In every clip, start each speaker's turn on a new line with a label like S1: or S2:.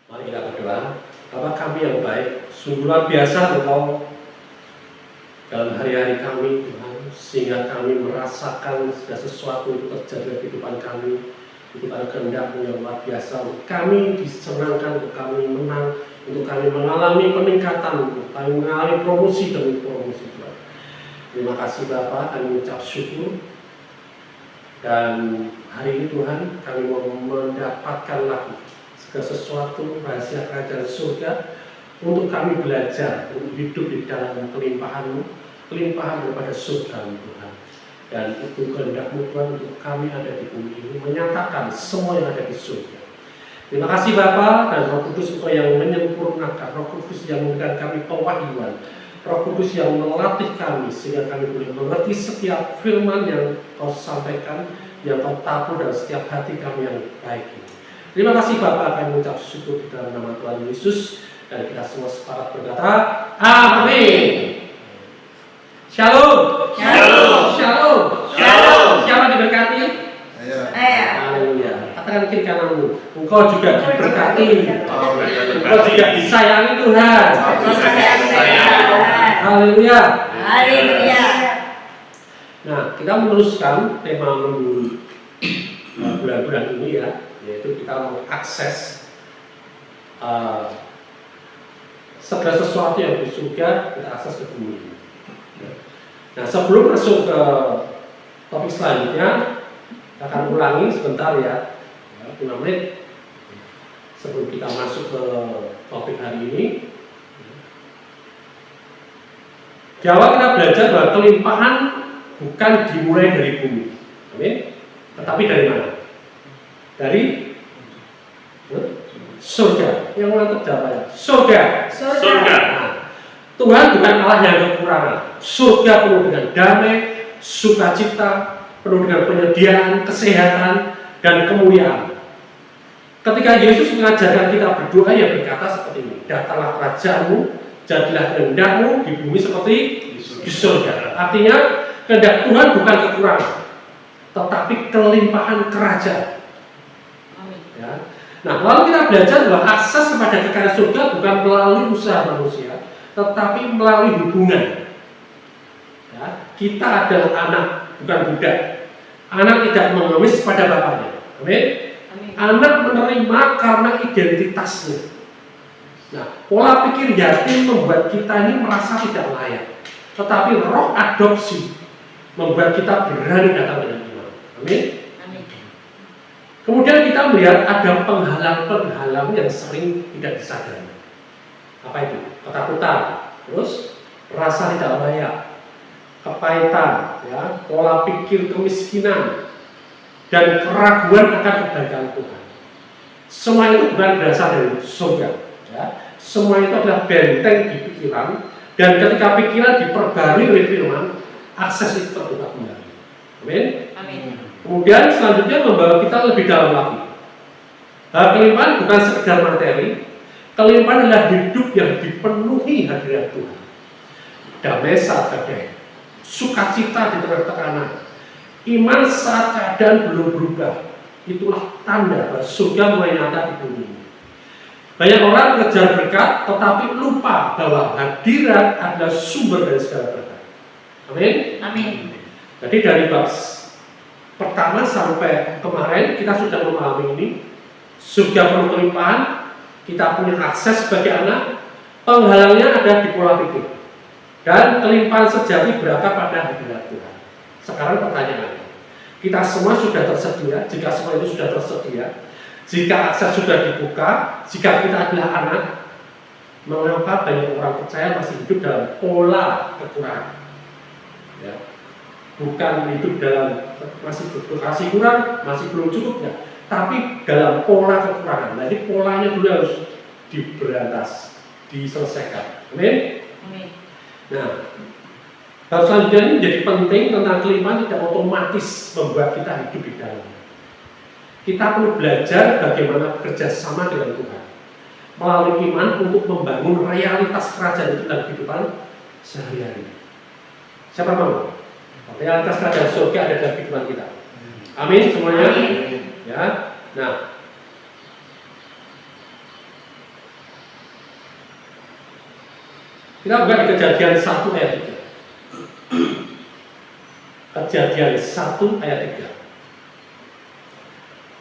S1: Mari kita berdoa. Bapa kami yang baik, sungguh luar biasa Engkau dalam hari-hari kami Tuhan, sehingga kami merasakan segala sesuatu itu terjadi dalam kehidupan kami. Itu pada kehendak-Mu yang luar biasa. Untuk kami disenangkan, untuk kami menang, untuk kami mengalami peningkatan, untuk kami mengalami promosi demi promosi Tuhan. Terima kasih Bapa, kami mengucap syukur. Dan hari ini Tuhan, kami mau mendapatkan lagi segala sesuatu rahasia kerajaan surga untuk kami belajar, untuk hidup di dalam kelimpahan-Mu, kelimpahan daripada surga Tuhan. Dan itu kehendak-Mu Tuhan untuk kami ada di bumi ini, menyatakan semua yang ada di surga. Terima kasih Bapa dan Roh Kudus Engkau yang menyempurnakan, Roh Kudus yang memberikan kami pewahyuan, Roh Kudus yang melatih kami sehingga kami boleh mengerti setiap firman yang Kau sampaikan, yang Kau tabuh dalam setiap hati kami yang baik ini. Terima kasih Bapa, kami mengucap syukur di dalam nama Tuhan Yesus, dan kita semua sepakat berkata, Amin. Shalom.
S2: Shalom.
S1: Shalom.
S2: Shalom.
S1: Siapa diberkati?
S2: Saya.
S1: Haleluya. Katakan kiri kananmu, engkau juga diberkati. Engkau juga disayangi Tuhan. Haleluya.
S2: Haleluya.
S1: Nah, kita meneruskan tema minggu bulan-bulan ini ya, yaitu kita mengakses segala sesuatu yang di surga, kita akses ke bumi. Nah, sebelum masuk ke topik selanjutnya, kita akan ulangi sebentar ya, 5 menit sebelum kita masuk ke topik hari ini. Di awal kita belajar bahwa kelimpahan bukan dimulai dari bumi, amin. Tetapi dari mana? Dari surga. Yang mantap jawabannya, surga.
S2: Surga.
S1: Nah, Tuhan bukan Allah yang kekurangan. Surga penuh dengan damai, sukacita, penuh dengan penyediaan, kesehatan, dan kemuliaan. Ketika Yesus mengajarkan kita berdoa, yang berkata seperti ini, datanglah kerajaan-Mu, jadilah kehendak-Mu di bumi seperti di surga. Artinya, kehendak Tuhan bukan kekurangan, tetapi kelimpahan kerajaan. Ya. Nah, lalu kita belajar bahwa akses kepada kekayaan surga bukan melalui usaha manusia, tetapi melalui hubungan. Ya, kita adalah anak, bukan budak. Anak tidak mengemis pada bapaknya. Amin. Anak menerima karena identitasnya. Nah, pola pikir yatim membuat kita ini merasa tidak layak. Tetapi roh adopsi membuat kita berani datang dengan iman. Amin. Kemudian kita melihat ada penghalang-penghalang yang sering tidak disadari. Apa itu? Ketakutan, terus rasa tidak layak, kepahitan, ya, pola pikir kemiskinan, dan keraguan akan kebaikan Tuhan. Semua itu bukan berasal dari surga. Ya. Semua itu adalah benteng di pikiran, dan ketika pikiran diperbarui oleh firman, akses itu terbuka kembali. Amin. Kemudian selanjutnya membawa kita lebih dalam lagi. Kelimpahan bukan sekedar materi, kelimpahan adalah hidup yang dipenuhi hadirat Tuhan. Damai saat badai, sukacita di tengah tekanan, iman saat keadaan belum berubah. Itulah tanda bahwa surga mulai nyata di bumi. Banyak orang mengejar berkat, tetapi lupa bahwa hadirat adalah sumber dari segala berkat. Amin. Jadi dari bab pertama sampai kemarin kita sudah memahami ini. Surga penuh kelimpahan, kita punya akses sebagai anak. Penghalangnya ada di pola pikir. Dan kelimpahan sejati berada pada hadirat Tuhan. Sekarang pertanyaannya, kita semua sudah tersedia? Jika semua itu sudah tersedia, jika akses sudah dibuka, jika kita adalah anak, mengapa banyak orang percaya masih hidup dalam pola kekurangan? Ya. Bukan hidup dalam masih kurang, masih belum cukup ya, tapi dalam pola kekurangan. Jadi polanya dulu harus diberantas, diselesaikan. Amin. Nah, bab selanjutnya ini menjadi penting tentang kelimpahan tidak otomatis membuat kita hidup di dalamnya. Kita perlu belajar bagaimana bekerja sama dengan Tuhan melalui iman untuk membangun realitas kerajaan itu dalam kehidupan sehari-hari. Siapa mau? Realitas kerajaan surga ada dalam kehidupan kita. Amin semuanya.
S2: Amin.
S1: Ya. Nah, Kita buka di Kejadian 1 ayat 3. Kejadian 1 ayat 3.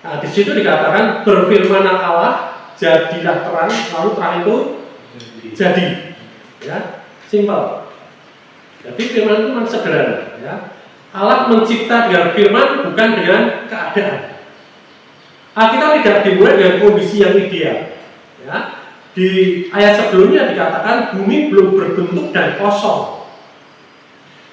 S1: Nah, di situ dikatakan berfirmanlah Allah, jadilah terang, lalu terang itu jadi. Ya, simpel. Jadi firman itu memang sederhana. Ya. Allah mencipta dengan firman, bukan dengan keadaan. Alkitab tidak dimulai dengan kondisi yang ideal. Ya. Di ayat sebelumnya dikatakan bumi belum berbentuk dan kosong.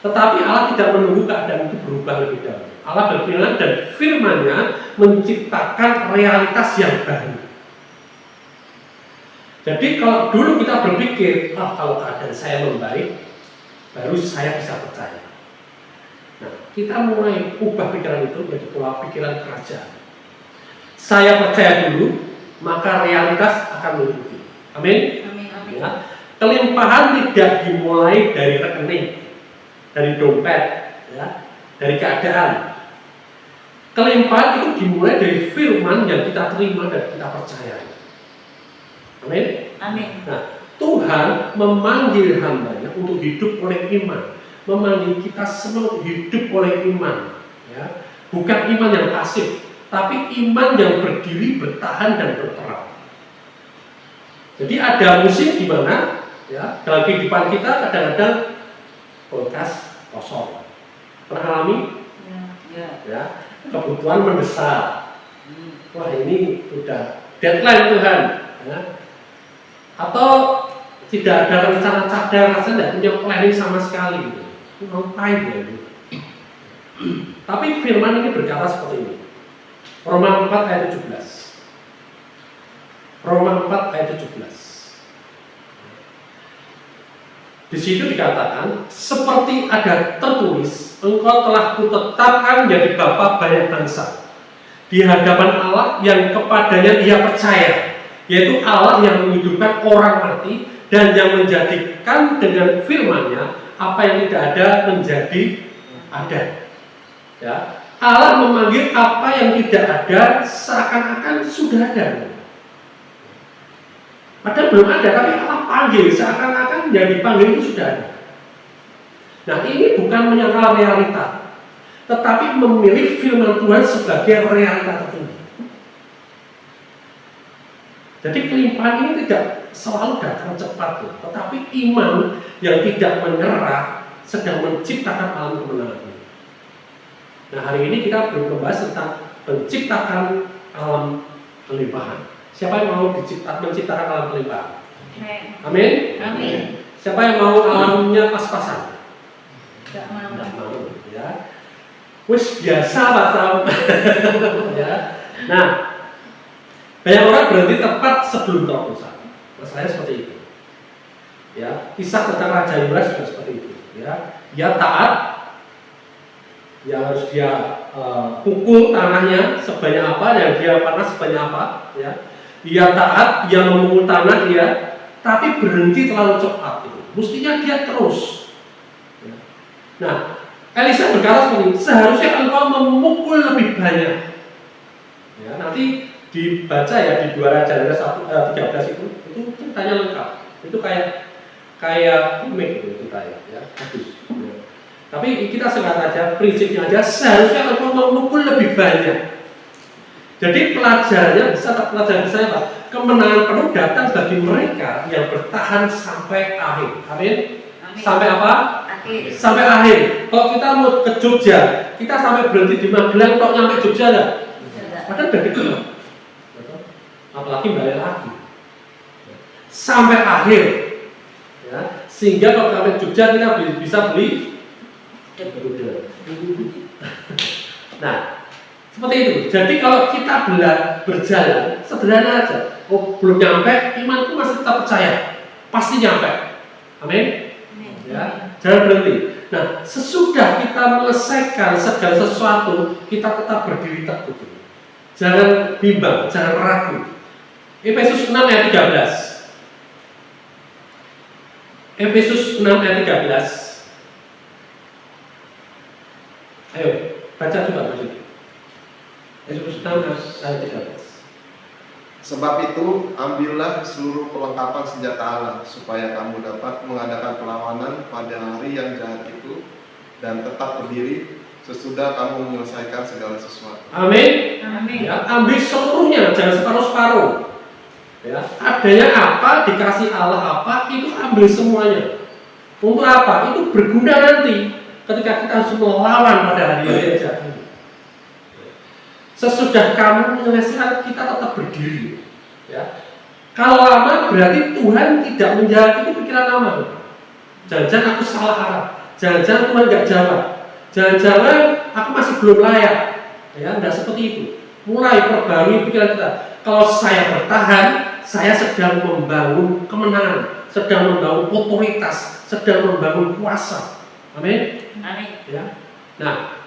S1: Tetapi Allah tidak menunggu keadaan itu berubah lebih dahulu. Allah berfirman dan firman-Nya menciptakan realitas yang baru. Jadi kalau dulu kita berpikir, kalau keadaan saya membaik, baru saya bisa percaya. Nah, kita mulai ubah pikiran itu menjadi pola pikiran kerajaan. Saya percaya dulu, maka realitas akan mengikuti. Amin. Ya. Kelimpahan tidak dimulai dari rekening, dari dompet, ya, dari keadaan. Kelimpahan itu dimulai dari firman yang kita terima dan kita percaya. Amin. Nah, Tuhan memanggil hamba-Nya untuk hidup oleh iman, memanggil kita semua untuk hidup oleh iman. Ya. Bukan iman yang pasif, tapi iman yang berdiri, bertahan dan berperang. Jadi ada musim di mana ya, dalam kehidupan kita kadang-kadang kulkas kosong. Pernah alami? Ya, kebutuhan mendesak. Wah, ini udah deadline Tuhan. Ya. Atau tidak ada rencana cadar, rasanya tidak punya planning sama sekali. Gitu. Ngapain ya? Gitu. Tapi firman ini berkata seperti ini. Roma 4 ayat 17. Roma 4 ayat 17. Di situ dikatakan, seperti ada tertulis, engkau telah kutetapkan menjadi bapa banyak bangsa di hadapan Allah yang kepadanya ia percaya, yaitu Allah yang menghidupkan orang mati dan yang menjadikan dengan firman-Nya apa yang tidak ada menjadi ada. Ya. Allah memanggil apa yang tidak ada seakan-akan sudah ada. Padahal belum ada, tapi Allah panggil seakan-akan yang dipanggil itu sudah ada. Nah, ini bukan menyangkal realita, tetapi memilih firman Tuhan sebagai realita tertinggi. Jadi kelimpahan ini tidak selalu datang cepat, tetapi iman yang tidak menyerah sedang menciptakan alam kemenangan. Nah, hari ini kita belum membahas tentang menciptakan alam kelimpahan. Siapa yang mau menciptakan alam kelimpahan? Amin. Siapa yang mau alamnya pas-pasan? Tidak mau. Ya. Wis biasa Pak Sam. Ya. Nah, banyak orang berhenti tepat sebelum terobosan. Masalahnya seperti itu. Ya, kisah tentang Raja Yoas juga seperti itu. Ya, dia taat, yang harus dia pukul tanahnya sebanyak apa, dan dia panas sebanyak apa. Ya. Dia taat, dia memukul tanah dia, tapi berhenti terlalu cepat. Itu. Mestinya dia terus. Ya. Nah, Elisa berkata seperti ini, seharusnya engkau memukul lebih banyak. Ya, nanti dibaca ya di 2 Raja 13 itu ceritanya lengkap. Itu kayak komik gitu ceritanya, ya, bagus. Ya. Tapi kita singkat aja, prinsipnya aja, seharusnya engkau memukul lebih banyak. Jadi pelajarannya pelajaran saya Pak, kemenangan penuh datang bagi mereka yang bertahan sampai akhir. Amin. Sampai apa? Akhir. Sampai akhir. Kalau kita mau ke Jogja, kita sampai berhenti di Magelang, kok nyampe Jogja enggak? Padahal udah gitu. Apalagi balik lagi. Sampai akhir. Ya, sehingga kalau sampai Jogja kita bisa beli kuda. Nah, seperti itu. Jadi kalau kita berjalan sederhana aja. Oh, belum nyampe, imanku masih tetap percaya. Pasti nyampe. Amin. Ya, jangan berhenti. Nah, sesudah kita menyelesaikan segala sesuatu, kita tetap berdiri teguh. Jangan bimbang, jangan ragu. Efesus 6 ayat 13. Efesus 6 ayat 13. Ayo, baca coba. Efesus 6 ayat 13.
S3: Sebab itu, ambillah seluruh perlengkapan senjata Allah, supaya kamu dapat mengadakan perlawanan pada hari yang jahat itu, dan tetap berdiri sesudah kamu menyelesaikan segala sesuatu.
S1: Amin.
S2: Amin.
S1: Ya, ambil seluruhnya, jangan separuh-separuh. Ya, adanya apa, dikasih Allah apa, itu ambil semuanya. Untuk apa? Itu berguna nanti ketika kita harus melawan pada hari yang jahat ini. Sesudah kamu menyelesaikan, kita tetap berdiri. Ya. Kalau lama berarti Tuhan tidak menjawab, itu pikiran lama. Jangan-jangan aku salah arah, jangan-jangan Tuhan nggak jawab, jangan-jangan aku masih belum layak. Ya, tidak seperti itu. Mulai perbarui pikiran kita. Kalau saya bertahan, saya sedang membangun kemenangan, sedang membangun otoritas, sedang membangun kuasa. Amin.
S2: Amin.
S1: Ya. Nah,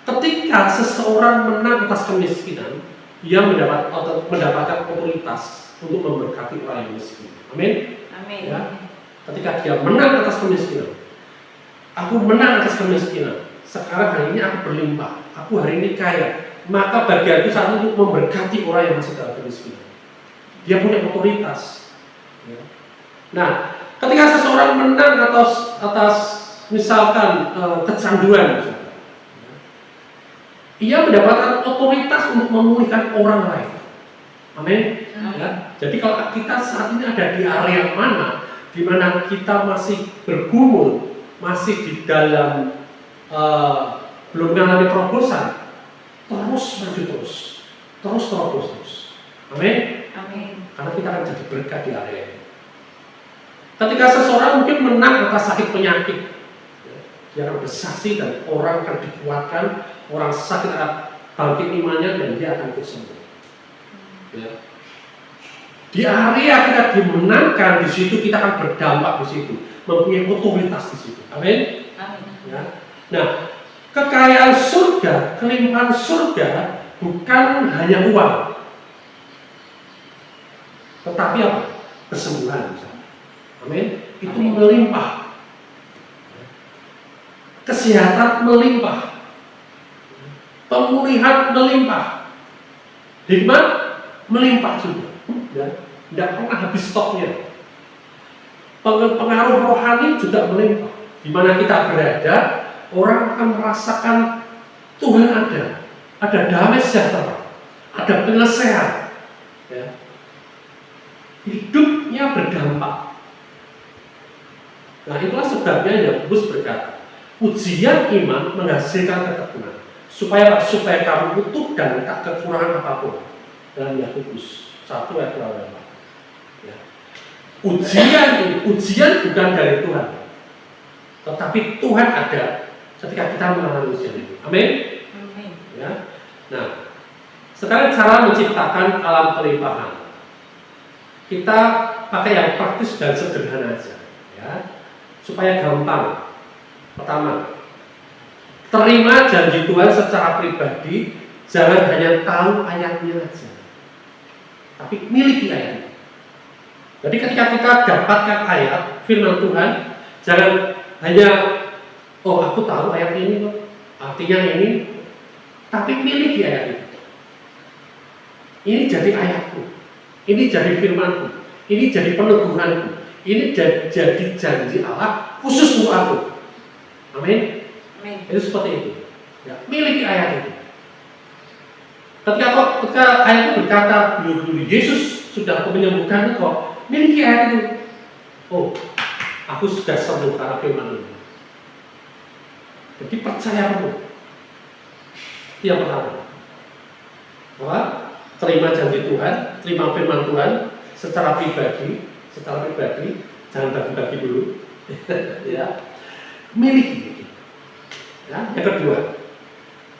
S1: ketika seseorang menang atas kemiskinan, dia mendapatkan otoritas untuk memberkati orang yang miskin. Amin.
S2: Amin.
S1: Ya. Ketika dia menang atas kemiskinan, aku menang atas kemiskinan. Sekarang hari ini aku berlimpah, aku hari ini kaya. Maka bagianku saat itu memberkati orang yang masih dalam kemiskinan. Dia punya otoritas. Ya. Nah, ketika seseorang menang atas misalkan kecanduan, misalkan, ia mendapatkan otoritas untuk memulihkan orang lain. Amin. Ya. Jadi kalau kita saat ini ada di area mana, di mana kita masih bergumul, masih di dalam belum mengalami terobosan, terus maju terus terus. Amin.
S2: Amin.
S1: Karena kita akan jadi berkat di area ini. Ketika seseorang mungkin menang atas sakit penyakit, dia akan bersaksi dan orang akan dikuatkan, orang sakit akan bangkit imannya dan dia akan sembuh. Ya. Di area kita dimenangkan, di situ kita akan berdampak di situ, mempunyai otoritas di situ. Amin.
S2: Amin.
S1: Ya. Nah, kekayaan surga, kelimpahan surga bukan hanya uang, tetapi apa? Kesembuhan. Amin. Itu
S2: Amin.
S1: melimpah. Kesehatan melimpah. Pemulihan melimpah. Hikmat melimpah juga. Ya. Tidak pernah habis stoknya. Pengaruh rohani juga melimpah. Di mana kita berada, orang akan merasakan Tuhan ada damai sejahtera, ada penyelesaian. Ya. Hidupnya berdampak. Nah, itulah sebabnya Yakobus berkata, ujian iman menghasilkan ketekunan, supaya kamu utuh dan tak kekurangan apapun. Dalam Yakobus 1 ayat 4. Ya. Ujian bukan dari Tuhan, tetapi Tuhan ada ketika kita mengalami ujian itu. Amin.
S2: Amin.
S1: Ya. Nah, sekarang cara menciptakan alam kelimpahan. Kita pakai yang praktis dan sederhana aja, ya, supaya gampang. Pertama, terima janji Tuhan secara pribadi, jangan hanya tahu ayatnya aja, tapi miliki ayatnya. Jadi ketika kita dapatkan ayat firman Tuhan, jangan hanya aku tahu ayat ini kok, artinya ini, tapi miliki ayat itu. Ini jadi ayatku. Ini jadi firmanku, ini jadi peneguhanku, ini jadi janji Allah khusus untuk aku. Amin.
S2: Amin.
S1: Itu seperti itu. Ya, miliki ayat itu. Ketika ayat itu berkata, dulu Yesus sudah menyembuhkan kok, miliki ayat itu. Oh, aku sudah sembuh karena firman ini. Jadi percaya penuh. Itu yang pertama. Bahwa terima janji Tuhan, terima firman Tuhan secara pribadi, jangan bagi-bagi dulu. Ya. Miliki. Ya. Yang kedua,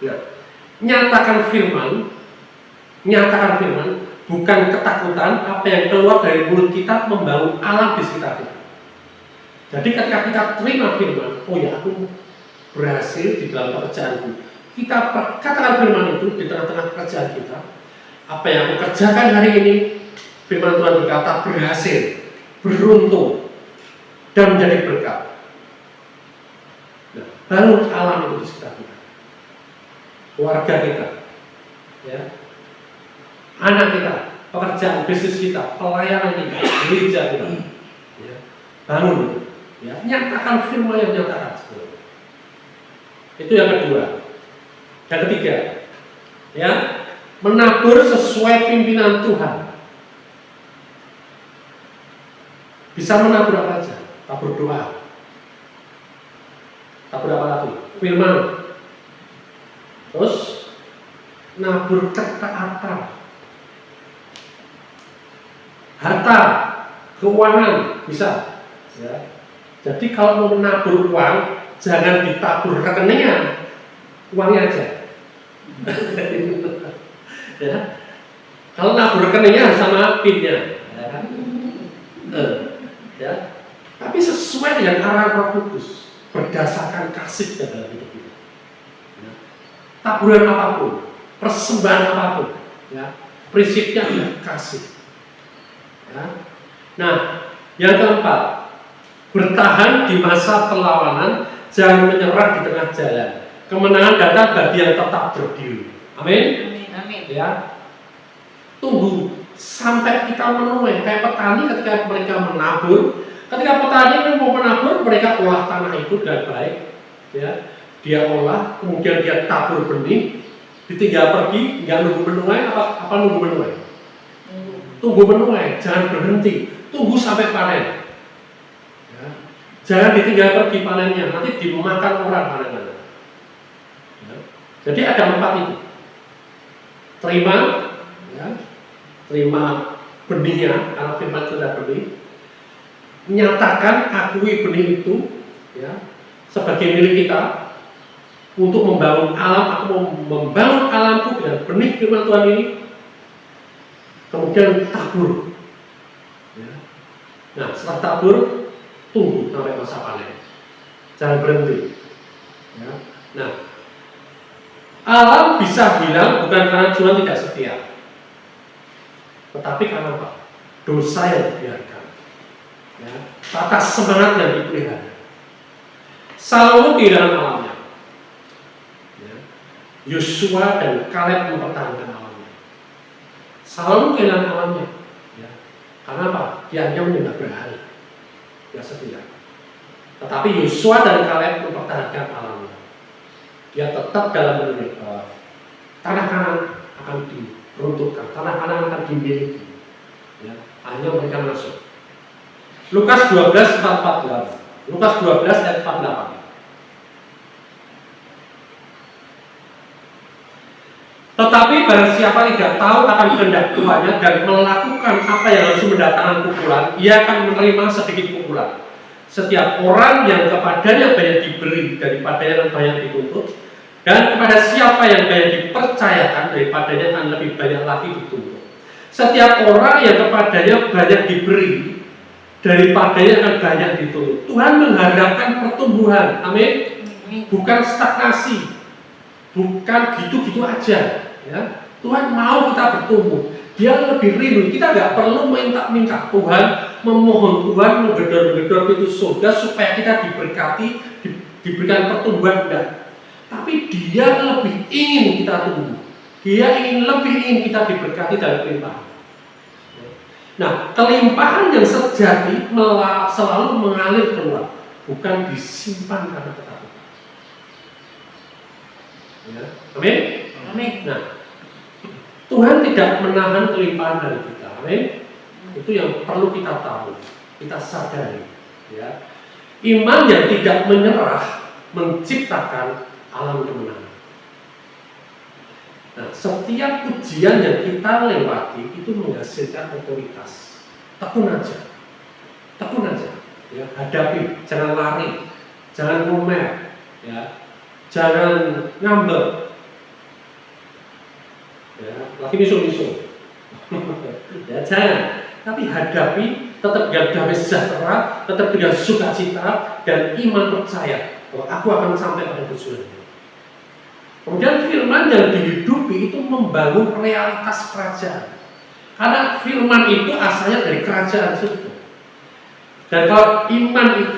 S1: ya. Nyatakan firman bukan ketakutan. Apa yang keluar dari mulut kita membangun alam di sekitar kita. Jadi ketika kita terima firman, oh ya, aku berhasil di dalam pekerjaanku. Kita katakan firman itu di tengah-tengah pekerjaan kita. Apa yang aku kerjakan hari ini, firman Tuhan berkata berhasil, beruntung, dan menjadi berkat. Nah, bangun alam itu di sekitar kita, keluarga kita, ya, anak kita, pekerjaan bisnis kita, pelayanan kita, gereja kita. Ya. Bangun, ya. Nyatakan firman yang nyatakan. Itu yang kedua. Yang ketiga, ya, menabur sesuai pimpinan Tuhan. Bisa menabur apa aja? Tabur doa. Tabur apa lagi? Firman. Terus nabur ketaatan. Harta, keuangan bisa. Ya. Jadi kalau mau menabur uang, jangan ditabur rekeningnya, uangnya aja. Ya. Kalau nabur rekeningnya sama pinnya, ya kan? Ya. Tapi sesuai dengan arahan Roh Kudus, berdasarkan kasih dalam hidup kita. Ya. Taburan apapun, persembahan apapun, ya. Prinsipnya adalah kasih. Ya. Nah, yang keempat, bertahan di masa perlawanan, jangan menyerah di tengah jalan. Kemenangan datang bagi yang tetap berdiri. Amin.
S2: Amin.
S1: Ya, tunggu sampai kita menuai. Kayak petani ketika mereka menabur, ketika petani mau menabur, mereka olah tanah itu dengan baik. Ya, dia olah, kemudian dia tabur benih, ditinggal pergi, nggak nunggu menuai, apa nunggu menuai? Tunggu menuai, jangan berhenti, tunggu sampai panen. Ya. Jangan ditinggal pergi panennya, nanti dimakan orang panen-panen. Ya. Jadi ada 4 itu. Terima, ya, terima benihnya, karena firman sudah benih. Menyatakan, akui benih itu, ya, sebagai milik kita untuk membangun alam. Aku mau membangun alamku dengan benih firman Tuhan ini. Kemudian tabur. Ya. Nah, setelah tabur, tunggu sampai masa panen. Jangan berhenti. Ya. Nah, alam bisa hilang bukan karena Tuhan tidak setia, tetapi karena apa? Dosa yang dibiarkan. Ya. Patah semangat yang dipelihara. Salomo kehilangan alamnya. Ya. Yosua dan Kaleb mempertahankan alamnya. Salomo kehilangan alamnya. Ya. Karena apa? Dia hanya menyembah berhala. Dia setia. Tetapi Yosua dan Kaleb mempertahankan alamnya. Dia tetap dalam menilai tanah Kanan akan diruntuhkan, tanah Kanan akan dimiliki. Ya. Hanya mereka masuk. Lukas 12:48. Lukas 12 ayat 48. Tetapi barang siapa tidak tahu akan kehendak Tuhannya dan melakukan apa yang harus mendatangkan pukulan, ia akan menerima sedikit pukulan. Setiap orang yang kepadanya banyak diberi daripada yang banyak dituntut, dan kepada siapa yang banyak dipercayakan daripadanya akan lebih banyak lagi dituntut. Setiap orang yang kepadanya banyak diberi daripadanya akan banyak dituntut. Tuhan mengharapkan pertumbuhan, amin. Bukan stagnasi, bukan gitu-gitu aja. Ya. Tuhan mau kita bertumbuh. Dia lebih rindu. Kita nggak perlu minta Tuhan, memohon Tuhan menggedor-gedor pintu surga supaya kita diberkati, diberikan pertumbuhan. Enggak. Tapi Dia lebih ingin kita tumbuh. Dia lebih ingin kita diberkati dalam kelimpahan. Nah, kelimpahan yang sejati selalu mengalir keluar, bukan disimpan karena ketakutan. Ya. Amin.
S2: Amin.
S1: Nah, Tuhan tidak menahan kelimpahan dari kita. Amin. Itu yang perlu kita tahu, kita sadari. Ya. Iman yang tidak menyerah menciptakan alam kemenangan. Nah, setiap ujian yang kita lewati itu menghasilkan otoritas. Tekun aja, ya, hadapi, jangan lari, jangan ngomel, ya, jangan ngambek, ya, lagi misu-misu, ya jangan. Tapi hadapi, tetap dengan damai sejahtera, tetap dengan sukacita dan iman percaya bahwa aku akan sampai pada tujuan. Kemudian firman yang dihidupi itu membangun realitas kerajaan. Karena firman itu asalnya dari kerajaan surga. Dan kalau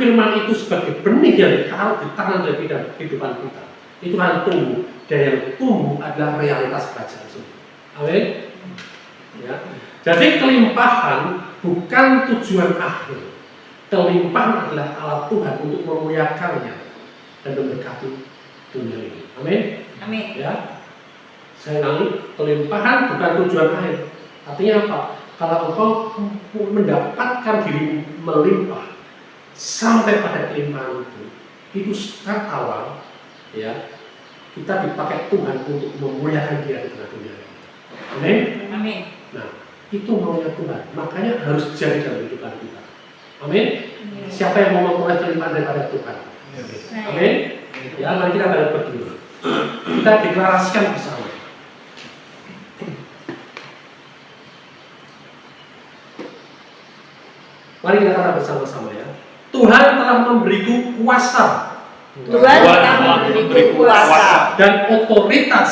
S1: firman itu sebagai benih yang ditaruh di tangan dari kehidupan kita, itu akan tumbuh. Dan yang tumbuh adalah realitas kerajaan surga. Amin. Ya. Jadi kelimpahan bukan tujuan akhir. Kelimpahan adalah alat Tuhan untuk memuliakannya dan memberkati dunia ini. Amin.
S2: Amin.
S1: Ya, saya ulangi, kelimpahan bukan tujuan akhir. Artinya apa? Kalau engkau mendapatkan diri melimpah sampai pada kelimpahan itu start awal, ya, kita dipakai Tuhan untuk memuliakan Dia di tengah dunia. Amin.
S2: Amin.
S1: Nah, itu maunya Tuhan. Makanya harus jadi dalam kehidupan kita. Amin. Siapa yang mau memperoleh kelimpahan daripada Tuhan? Amin. Ya, mari kita balik berdiri. Kita deklarasikan bersama. Mari kita katakan bersama-sama ya. Tuhan telah memberiku kuasa.
S2: Tuhan telah memberiku kuasa
S1: Dan otoritas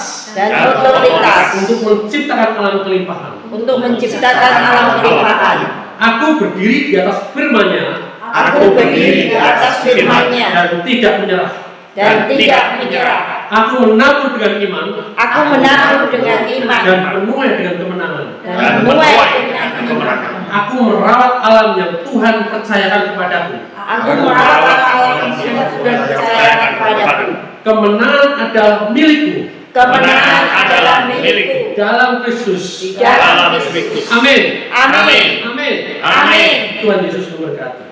S1: untuk menciptakan alam kelimpahan.
S2: untuk menciptakan alam kelimpahan.
S1: Aku berdiri di atas firman-Nya.
S2: Aku berdiri di atas firman-Nya
S1: Dan tidak menyerah.
S2: dan tidak menyerah.
S1: Aku menabur dengan iman.
S2: Aku menabur dengan iman
S1: Dan menuai dengan kemenangan.
S2: dan menuai dengan kemenangan.
S1: Aku merawat alam yang Tuhan percayakan kepadaku.
S2: Aku merawat alam yang Tuhan percayakan kepadaku.
S1: Kemenangan adalah milikku
S2: Kemenangan adalah milikku
S1: dalam Kristus.
S2: di dalam Kristus.
S1: Amin.
S2: Amin.
S1: Amin.
S2: Amin.
S1: Tuhan Yesus memberkati.